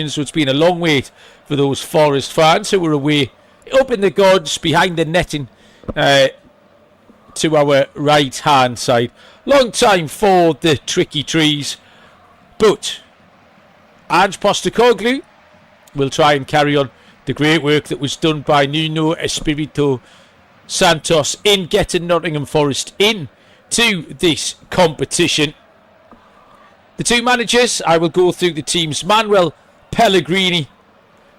So it's been a long wait for those Forest fans who were away up in the gods behind the netting to our right hand side. Long time for the tricky trees, but Ange Postecoglou will try and carry on the great work that was done by Nuno Espirito Santos in getting Nottingham Forest into this competition. The two managers, I will go through the teams. Manuel Pellegrini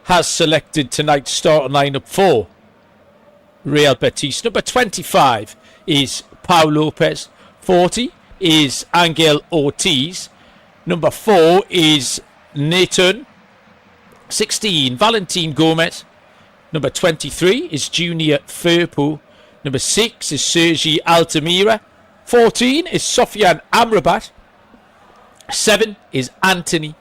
has selected tonight's starting lineup for Real Betis. Number 25 is Pau Lopez. 40 is Angel Ortiz. Number 4 is Nathan. 16, Valentin Gomez. Number 23 is Junior Firpo. Number 6 is Sergi Altamira. 14 is Sofian Amrabat. 7 is Anthony.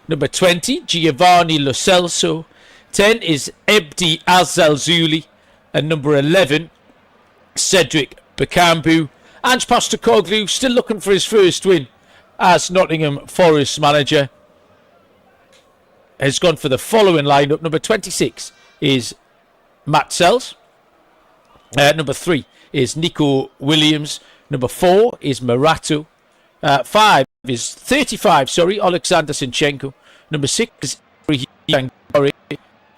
Number 20, Giovanni Lo Celso. 10 is Ebdi Azalzuli. And number 11, Cedric Bakambu. Ange Postecoglou still looking for his first win as Nottingham Forest manager. Has gone for the following lineup. Number 26 is Matt Sells. Number 3 is Nico Williams. Number 4 is Marato. 35 Alexander Zinchenko. Number 6 is Ibrahim.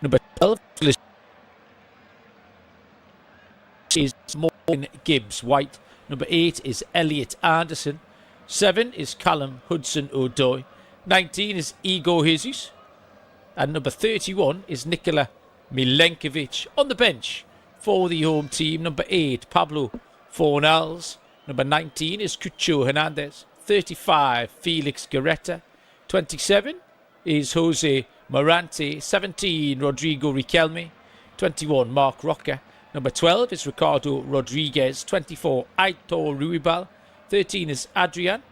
Number 12 is Morgan Gibbs White. Number 8 is Elliot Anderson. 7 is Callum Hudson-Odoi. 19 is Igor Jesus. And number 31 is Nikola Milenkovic. On the bench for the home team, number 8, Pablo Fornals. Number 19 is Cucho Hernandez. 35, Felix Garreta. 27 is Jose Morante. 17, Rodrigo Riquelme. 21, Mark Roca. Number 12 is Ricardo Rodriguez. 24, Aitor Ruibal. 13 is Adrian.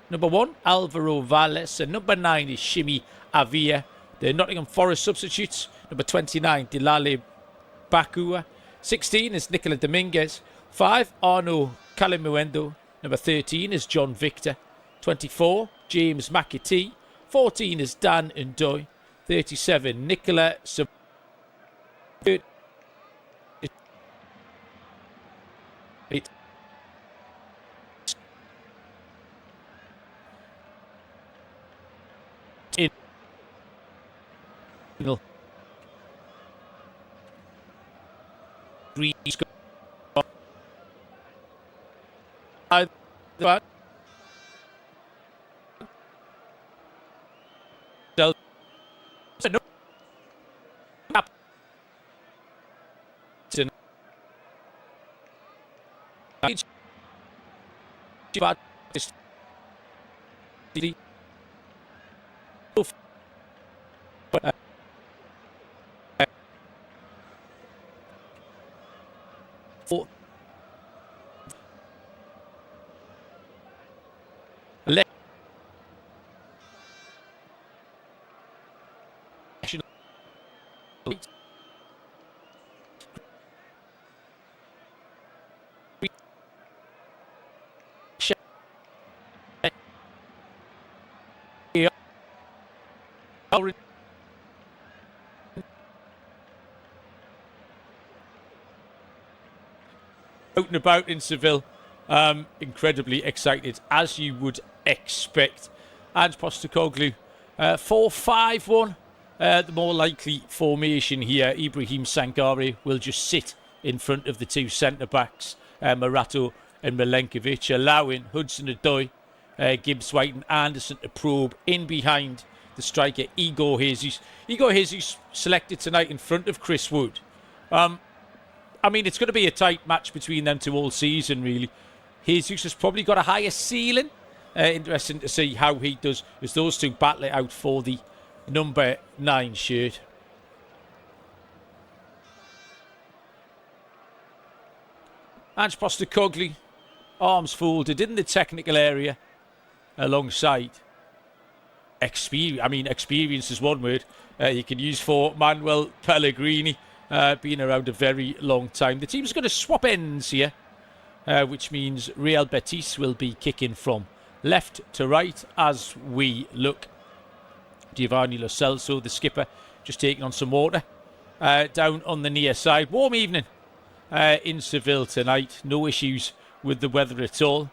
Number 1, Alvaro Valles. And number 9 is Shimi Avia. The Nottingham Forest substitutes. Number 29, Dilale Bakua. 16 is Nicola Dominguez. 5, Arno Calimuendo. Number 13 is John Victor. 24, James McAtee. 14 is Dan Ndoye. 37, Nicola Sub. Out and about in Seville, incredibly excited as you would expect. Ange Postecoglou, 4-5-1, the more likely formation here. Ibrahim Sangare will just sit in front of the two centre-backs, Marato and Milenkovic, allowing Hudson-Odoi, Gibbs White and Anderson to probe in behind the striker Igor Jesus. Igor Jesus selected tonight in front of Chris Wood. I mean, it's going to be a tight match between them two all season, really. Jesus has probably got a higher ceiling. Interesting to see how he does as those two battle it out for the number 9 shirt. Ange Postecoglou, arms folded in the technical area alongside experience. I mean, experience is one word you can use for Manuel Pellegrini. Been around a very long time. The team's going to swap ends here, which means Real Betis will be kicking from left to right as we look Giovanni Lo Celso, the skipper, just taking on some water down on the near side. Warm evening in Seville tonight. No issues with the weather at all.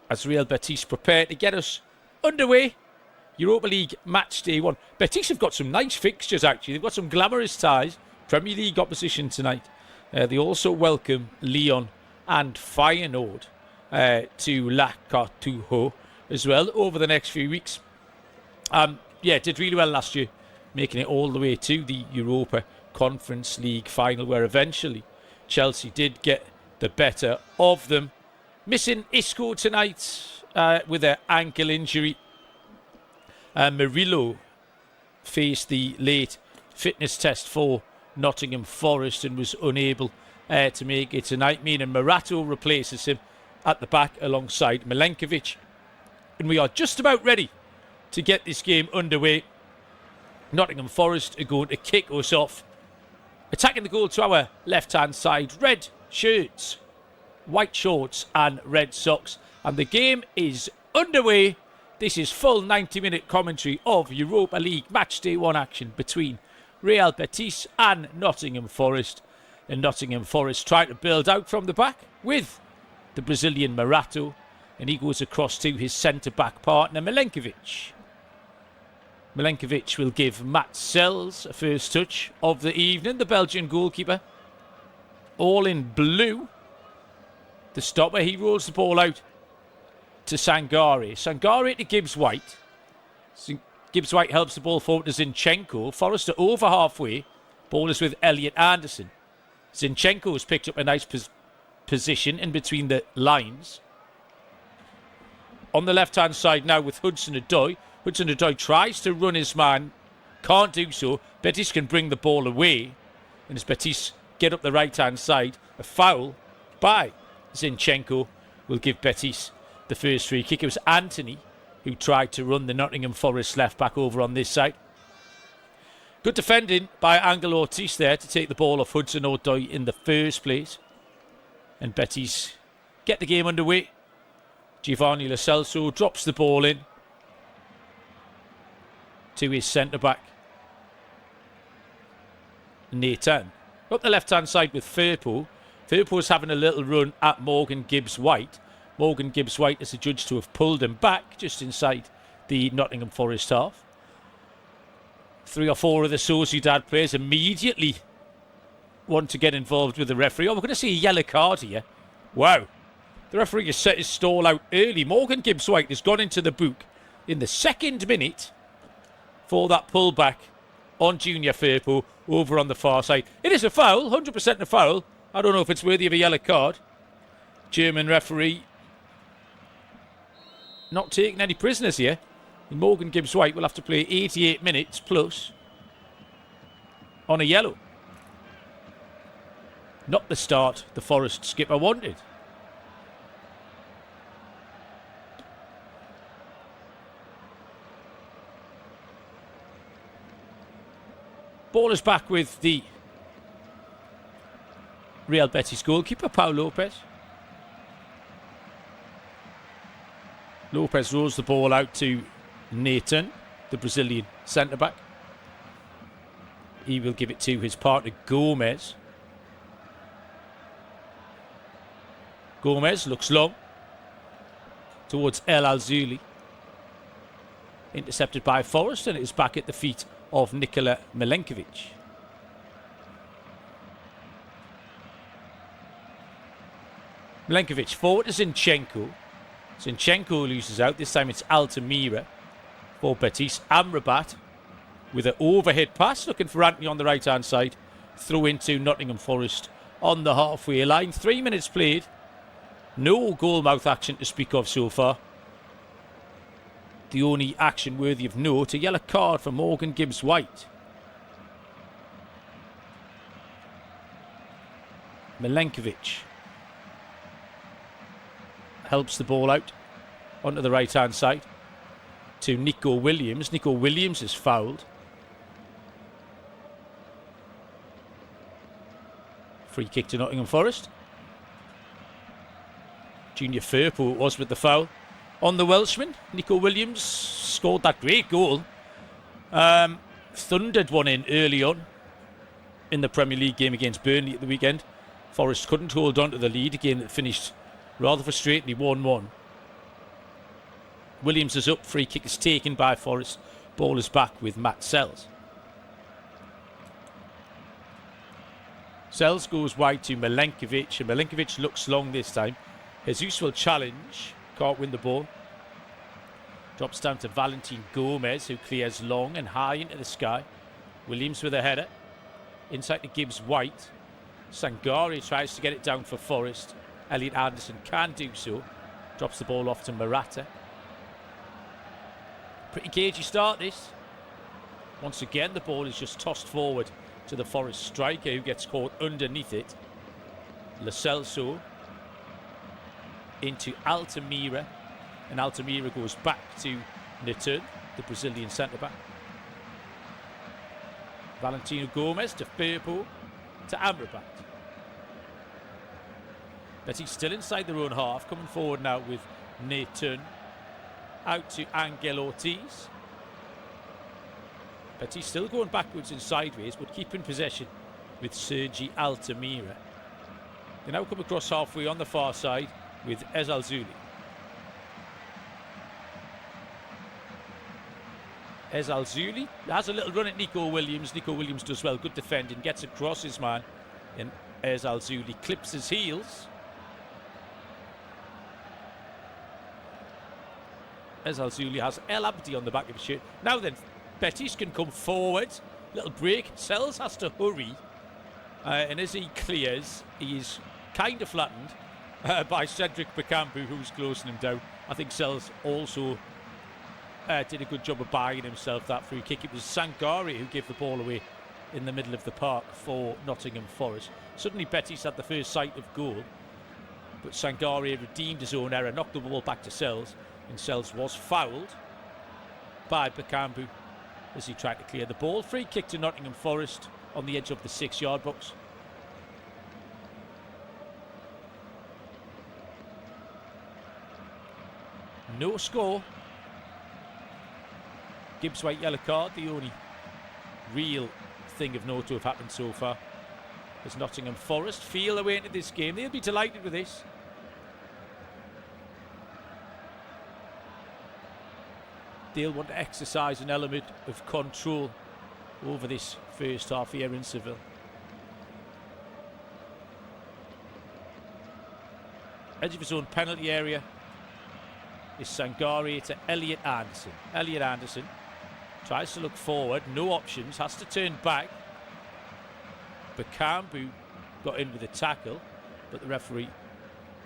As Real Betis prepare to get us underway. Europa League match day 1. Betis have got some nice fixtures, actually. They've got some glamorous ties. Premier League opposition tonight. They also welcome Lyon and Feyenoord to La Cartujo as well over the next few weeks. Did really well last year, making it all the way to the Europa Conference League final, where eventually Chelsea did get the better of them. Missing Isco tonight with an ankle injury. Murillo faced the late fitness test for Nottingham Forest and was unable to make it tonight, meaning Morato replaces him at the back alongside Milenkovic. And we are just about ready to get this game underway. Nottingham Forest are going to kick us off. Attacking the goal to our left-hand side. Red shirts, white shorts and red socks. And the game is underway. This is full 90-minute commentary of Europa League match day 1 action between Real Betis and Nottingham Forest. And Nottingham Forest try to build out from the back with the Brazilian Morato. And he goes across to his centre-back partner, Milenkovic. Milenkovic will give Matt Sells a first touch of the evening, the Belgian goalkeeper. All in blue. The stopper, he rolls the ball out to Sangare. Sangare to Gibbs-White. Gibbs-White helps the ball forward to Zinchenko. Forrester over halfway. Ball is with Elliot Anderson. Zinchenko has picked up a nice position in between the lines. On the left-hand side now with Hudson-Odoi. Hudson-Odoi tries to run his man. Can't do so. Betis can bring the ball away. And as Betis get up the right-hand side, a foul by Zinchenko will give Betis the first free kick. It was Anthony who tried to run the Nottingham Forest left-back over on this side. Good defending by Angel Ortiz there to take the ball off Hudson-Odoi in the first place. And Betis get the game underway. Giovanni Lo Celso drops the ball in to his centre-back, Nathan. Up the left-hand side with Firpo. Firpo's having a little run at Morgan Gibbs-White. Morgan Gibbs-White is adjudged to have pulled him back just inside the Nottingham Forest half. 3 or 4 of the Sociedad players immediately want to get involved with the referee. Oh, we're going to see a yellow card here. Wow. The referee has set his stall out early. Morgan Gibbs-White has gone into the book in the 2nd minute for that pullback on Junior Firpo over on the far side. It is a foul, 100% a foul. I don't know if it's worthy of a yellow card. German referee not taking any prisoners here. And Morgan Gibbs-White will have to play 88 minutes plus on a yellow. Not the start the Forest skipper wanted. Ball is back with the Real Betis goalkeeper, Pau Lopez. Lopez rolls the ball out to Nathan, the Brazilian centre-back. He will give it to his partner, Gomez. Gomez looks long towards El Alzuli. Intercepted by Forrest, and it is back at the feet of Nikola Milenkovic. Milenkovic forward to Zinchenko. Zinchenko loses out. This time it's Altamira for Betis. Amrabat with an overhead pass, looking for Anthony on the right-hand side. Throw into Nottingham Forest on the halfway line. 3 minutes played. No goal-mouth action to speak of so far. The only action worthy of note, a yellow card for Morgan Gibbs-White. Milenkovic helps the ball out onto the right-hand side to Nico Williams. Nico Williams is fouled. Free kick to Nottingham Forest. Junior Firpo was with the foul. on the Welshman. Nico Williams scored that great goal. Thundered one in early on in the Premier League game against Burnley at the weekend. Forest couldn't hold on to the lead, a game that finished rather frustratingly 1-1. Williams is up, free kick is taken by Forest. Ball is back with Matt Sells. Sells goes wide to Milenkovic, and Milenkovic looks long this time. Jesus will challenge, can't win the ball. Drops down to Valentin Gomez, who clears long and high into the sky. Williams with a header. Inside to Gibbs White. Sangare tries to get it down for Forest. Elliot Anderson can do so. Drops the ball off to Morata. Pretty cagey start this. Once again, the ball is just tossed forward to the Forest striker, who gets caught underneath it. Lo Celso into Altamira, and Altamira goes back to Nottingham, the Brazilian centre-back. Valentino Gomez to Firpo to Amrabat. Betis still inside their own half, coming forward now with Nottingham. Out to Angel Ortiz. Betis still going backwards and sideways, but keeping possession with Sergi Altamira. They now come across halfway on the far side with Ez Al-Zouli. Ez Al-Zouli has a little run at Nico Williams. Nico Williams does well, good defending, gets across his man, and Ez Al-Zouli clips his heels. Ez Al-Zouli has El Abdi on the back of his shirt. Now then, Betis can come forward. Little break. Sells has to hurry. And as he clears, he's kind of flattened by Cedric Bakambu, who's closing him down. I think Sells also did a good job of buying himself that free kick. It was Sangare who gave the ball away in the middle of the park for Nottingham Forest. Suddenly Betis had the first sight of goal, but Sangare redeemed his own error, knocked the ball back to Sells, and Sells was fouled by Bakambu as he tried to clear the ball. Free kick to Nottingham Forest on the edge of the 6-yard box. No score. Gibbs White yellow card, the only real thing of note to have happened so far. As Nottingham Forest feel their way into this game, they'll be delighted with this. They'll want to exercise an element of control over this first half here in Seville. Edge of his own penalty area is Sangare to Elliot Anderson. Elliot Anderson tries to look forward, no options, has to turn back. Bakambu got in with a tackle, but the referee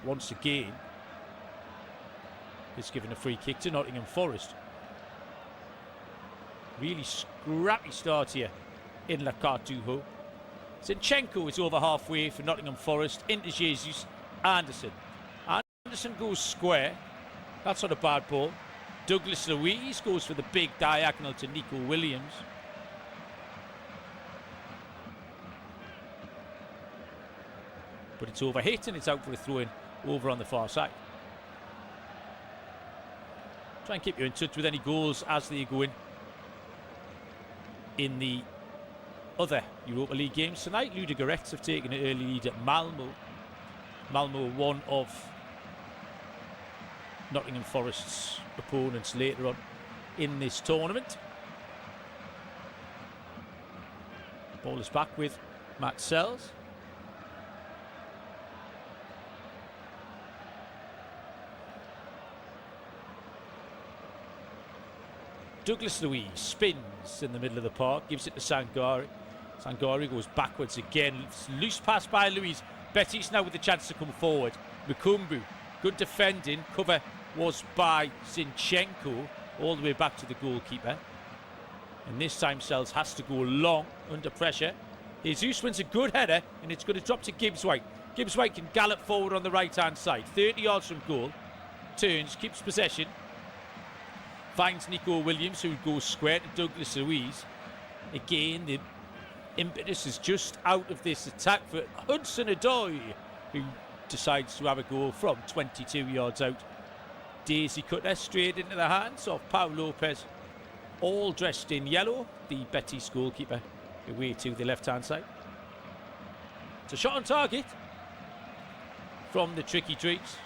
once again is given a free kick to Nottingham Forest. Really scrappy start here in La Cartujo. Zinchenko is over halfway for Nottingham Forest. Into Jesus. Anderson. Anderson goes square. That's not a bad ball. Douglas Luiz goes for the big diagonal to Nico Williams. But it's overhit and it's out for a throw-in over on the far side. Try and keep you in touch with any goals as they go in the other Europa League games tonight. Ludogorets have taken an early lead at Malmo. Malmo are one of Nottingham Forest's opponents later on in this tournament. Ball is back with Matt Sells. Douglas Luiz spins in the middle of the park, gives it to Sangare. Sangare goes backwards again. Loose pass by Luiz. Betis now with the chance to come forward. Mukumbu, good defending. Cover was by Zinchenko all the way back to the goalkeeper. And this time Sells has to go long under pressure. Jesus wins a good header and it's going to drop to Gibbs White. Gibbs White can gallop forward on the right hand side. 30 yards from goal. Turns, keeps possession. Finds Nico Williams, who goes square to Douglas Luiz. Again, the impetus is just out of this attack for Hudson-Odoi, who decides to have a go from 22 yards out daisy cutter straight into the hands of Pau Lopez, all dressed in yellow, the Betis goalkeeper, away to the left-hand side. It's a shot on target from the tricky trees.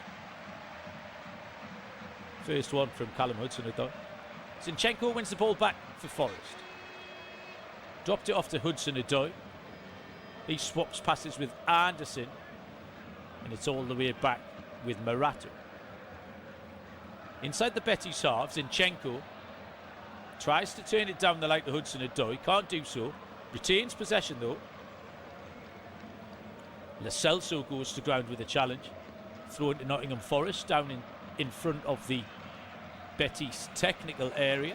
First one from Callum Hudson-Odoi. Zinchenko wins the ball back for Forest. Dropped it off to Hudson-Odoi. He swaps passes with Anderson, and it's all the way back with Marato. Inside the Betis half, Zinchenko tries to turn it down the line to Hudson-Odoi. Can't do so. Retains possession though. Lo Celso goes to ground with a challenge. Thrown to Nottingham Forest down in front of the Betis technical area.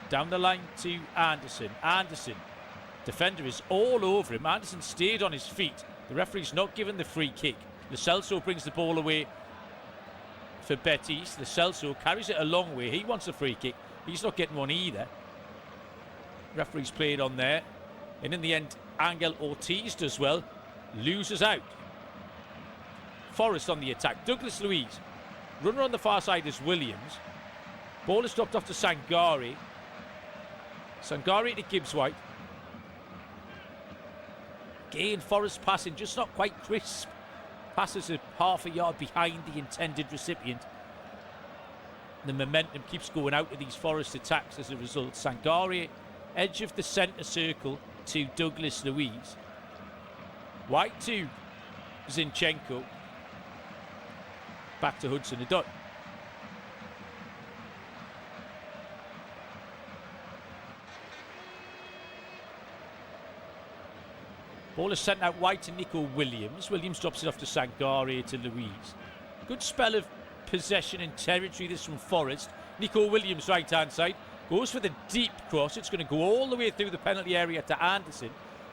Down the line to Anderson. Anderson, defender is all over him. Anderson stayed on his feet. The referee's not given the free kick. Lo Celso brings the ball away for Betis. Lo Celso carries it a long way. He wants a free kick. He's not getting one either. Referee's played on there. And in the end, Angel Ortiz does well. Loses out. Forest on the attack. Douglas Luiz. Runner on the far side is Williams. Ball is dropped off to Sangare. Sangare to Gibbs-White. Again, Forest passing just not quite crisp. Passes are half a yard behind the intended recipient. The momentum keeps going out of these Forest attacks as a result. Sangare, edge of the centre circle to Douglas Luiz. White to Zinchenko. Back to Hudson-Odoi. Ball is sent out wide to Nico Williams. Williams drops it off to Sangare to Luiz. Good spell of possession and territory this from Forest. Nico Williams right hand side. Goes for the deep cross. It's going to go all the way through the penalty area to Anderson.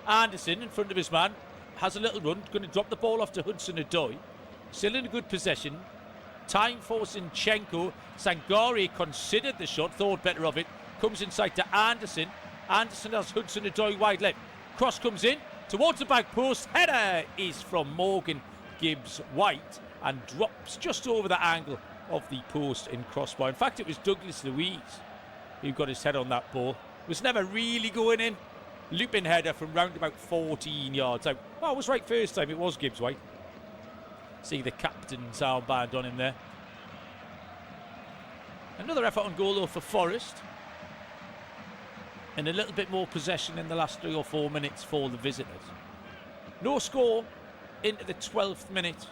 Anderson in front of his man. Has a little run. Going to drop the ball off to Hudson-Odoi. Still in a good possession. Time for Zinchenko. Sangare considered the shot. Thought better of it. Comes inside to Anderson. Anderson has Hudson-Odoi wide left. Cross comes in. Towards the back post. Header is from Morgan Gibbs-White. And drops just over the angle of the post in crossbar. In fact, it was Douglas Luiz who got his head on that ball. Was never really going in. Looping header from round about 14 yards out. Oh, I was right first time. It was Gibbs-White. See the captain's armband on him there. Another effort on goal though for Forest. And a little bit more possession in the last 3 or 4 minutes for the visitors. No score into the 12th minute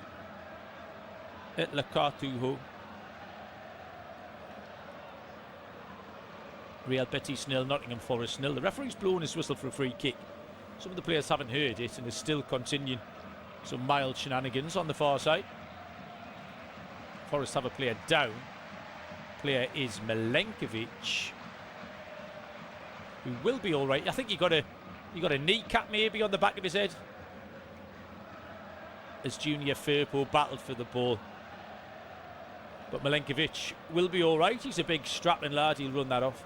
at Le Cartouho. Real Betis 0, Nottingham Forest 0. The referee's blown his whistle for a free kick. Some of the players haven't heard it and are still continuing some mild shenanigans on the far side. Forest have a player down. Player is Milenkovic, who will be all right. I think he got a kneecap maybe on the back of his head as Junior Firpo battled for the ball. But Milenkovic will be all right. He's a big strapping lad. He'll run that off.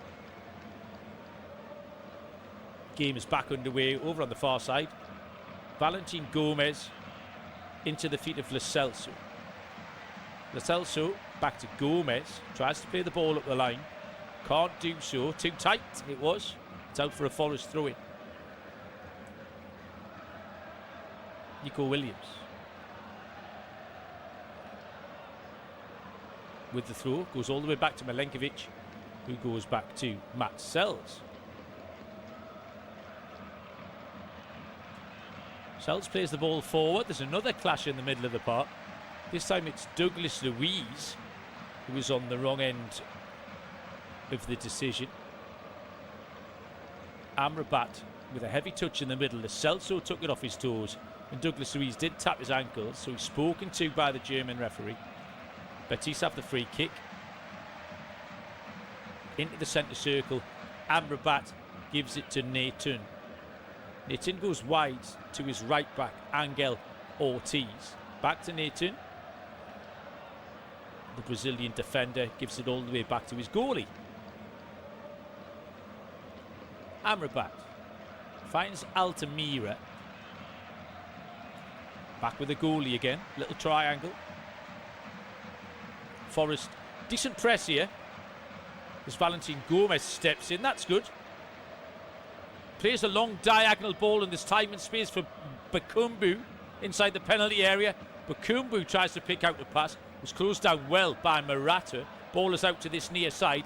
Game is back underway over on the far side. Valentin Gomez into the feet of Lo Celso. Lo Celso back to Gomez. Tries to play the ball up the line. Can't do so. Too tight it was. It's out for a Forest throw-in. Nico Williams with the throw. Goes all the way back to Milenkovic, who goes back to Matt Sells. Sells plays the ball forward. There's another clash in the middle of the park. This time it's Douglas Luiz who is on the wrong end of the decision. Amrabat with a heavy touch in the middle. Lo Celso took it off his toes, and Douglas Luiz did tap his ankles, so he's spoken to by the German referee. Betis have the free kick. Into the centre circle. Amrabat gives it to Nathan. Nathan goes wide to his right back, Angel Ortiz. Back to Nathan. The Brazilian defender gives it all the way back to his goalie. Amrabat finds Altamira. Back with the goalie again. Little triangle. Forest. Decent press here. As Valentin Gomez steps in. That's good. Plays a long diagonal ball in this time and space for Bakumbu inside the penalty area. Bakumbu tries to pick out the pass. Was closed down well by Murata. Ball is out to this near side.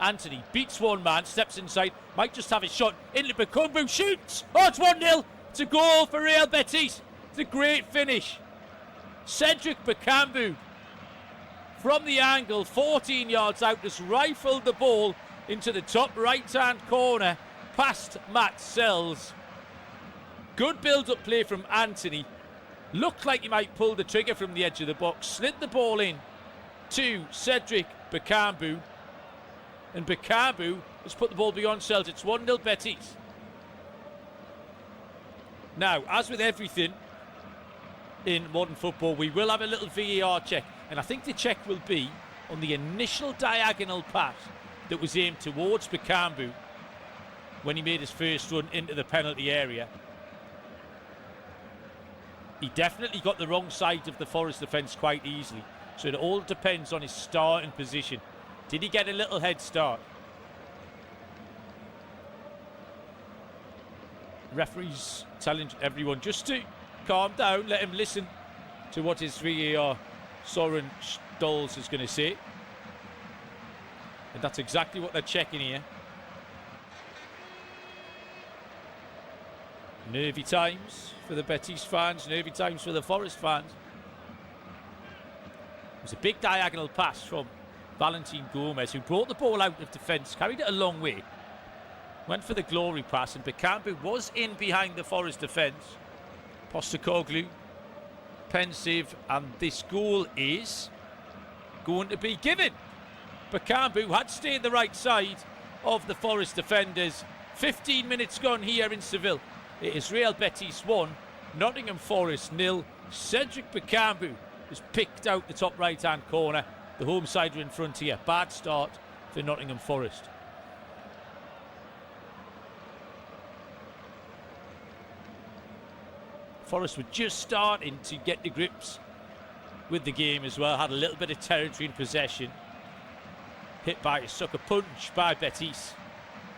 Anthony beats one man, steps inside, might just have a shot into Bakumbu, shoots! Oh, it's 1-0! It's a goal for Real Betis. It's a great finish. Cedric Bakambu, from the angle, 14 yards out, has rifled the ball into the top right-hand corner, past Matt Sells. Good build-up play from Anthony. Looked like he might pull the trigger from the edge of the box. Slid the ball in to Cedric Bakambu. And Bakambu has put the ball beyond Sells. It's 1-0 Betis. Now, as with everything in modern football, we will have a little VAR check. And I think the check will be on the initial diagonal pass that was aimed towards Bakambu when he made his first run into the penalty area. He definitely got the wrong side of the Forest defence quite easily. So it all depends on his starting position. Did he get a little head start? Referees telling everyone just to calm down, let him listen to what his VAR Soren Stolz is going to say. And that's exactly what they're checking here. Nervy times for the Betis fans, nervy times for the Forest fans. It was a big diagonal pass from Valentin Gomez, who brought the ball out of defence, carried it a long way, went for the glory pass, and Bakambu was in behind the Forest defence. Postecoglou, pensive, and this goal is going to be given. Bakambu had stayed the right side of the Forest defenders. 15 minutes gone here in Seville. It is Real Betis 1, Nottingham Forest 0. Cedric Bakambu has picked out the top right hand corner. The home side are in front here. Bad start for Nottingham Forest. Forest were just starting to get to grips with the game as well. Had a little bit of territory in possession. Hit by a sucker punch by Betis.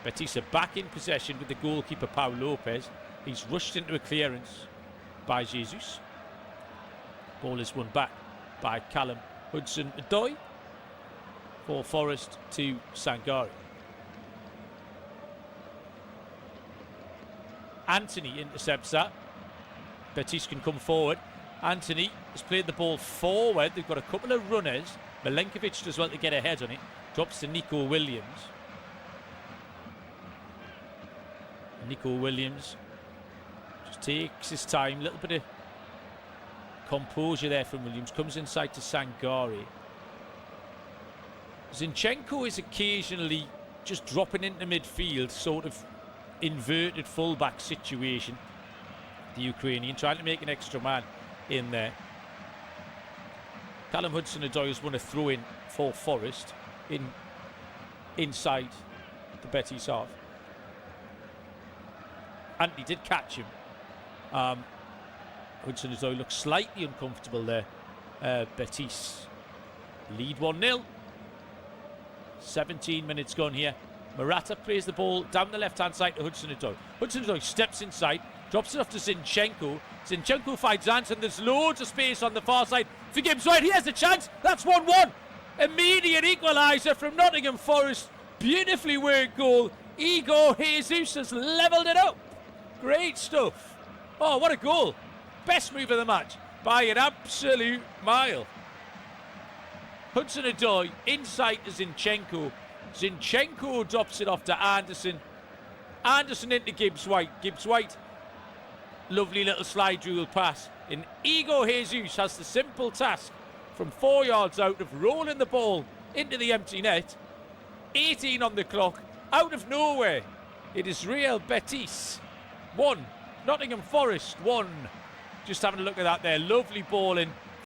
Betis are back in possession with the goalkeeper Pau Lopez. He's rushed into a clearance by Jesus. Ball is won back by Callum Hudson-Odoi for Forest to Sangare. Anthony intercepts that. Betis can come forward. Anthony has played the ball forward. They've got a couple of runners. Milenkovic does well to get ahead on it. Drops to Nico Williams. Nico Williams just takes his time. A little bit of composure there from Williams. Comes inside to Sangare. Zinchenko is occasionally just dropping into midfield, sort of inverted fullback situation. The Ukrainian trying to make an extra man in there. Callum Hudson-Odoi has won a throw-in for Forest inside the Betis half. Anthony did catch him. Hudson-Odoi looks slightly uncomfortable there. Betis lead 1-0. 17 minutes gone here. Murata plays the ball down the left-hand side to Hudson-Odoi. Hudson-Odoi steps inside, drops it off to Zinchenko. Zinchenko finds Anson. There's loads of space on the far side for Gibbs White. He has a chance. That's 1-1. Immediate equaliser from Nottingham Forest. Beautifully worked goal. Igor Jesus has levelled it up. Great stuff. Oh, what a goal. Best move of the match by an absolute mile. Hudson-Odoi inside to Zinchenko. Zinchenko drops it off to Anderson. Anderson into Gibbs White. Gibbs White, lovely little slide rule pass. And Igor Jesus has the simple task from 4 yards out of rolling the ball into the empty net. 18 on the clock. Out of nowhere, it is Real Betis 1, Nottingham Forest 1. Just having a look at that there. Lovely ball in